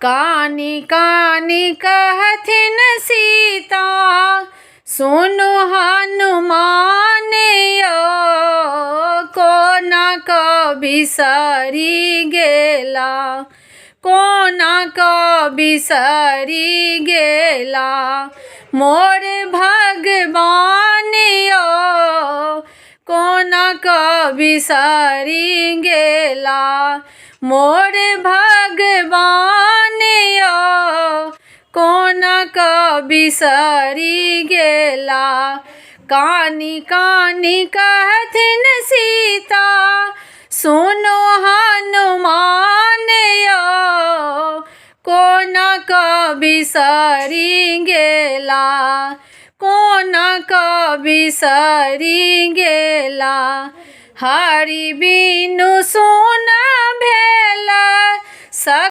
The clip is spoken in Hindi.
कानी कानी कहथिन सीता सुनु हनुमान कोना क बिसरी गेला कोना क बिसरी गेला मोर भगवान कोना क बिसरी गेला मोर भगवान कोना क बिसरी गेला। कानी कानी कहथिन सीता सुनो हनुमान कोना क बिसरी गेला कोना क बिसरी गेला। हरि बिनु सुन भेला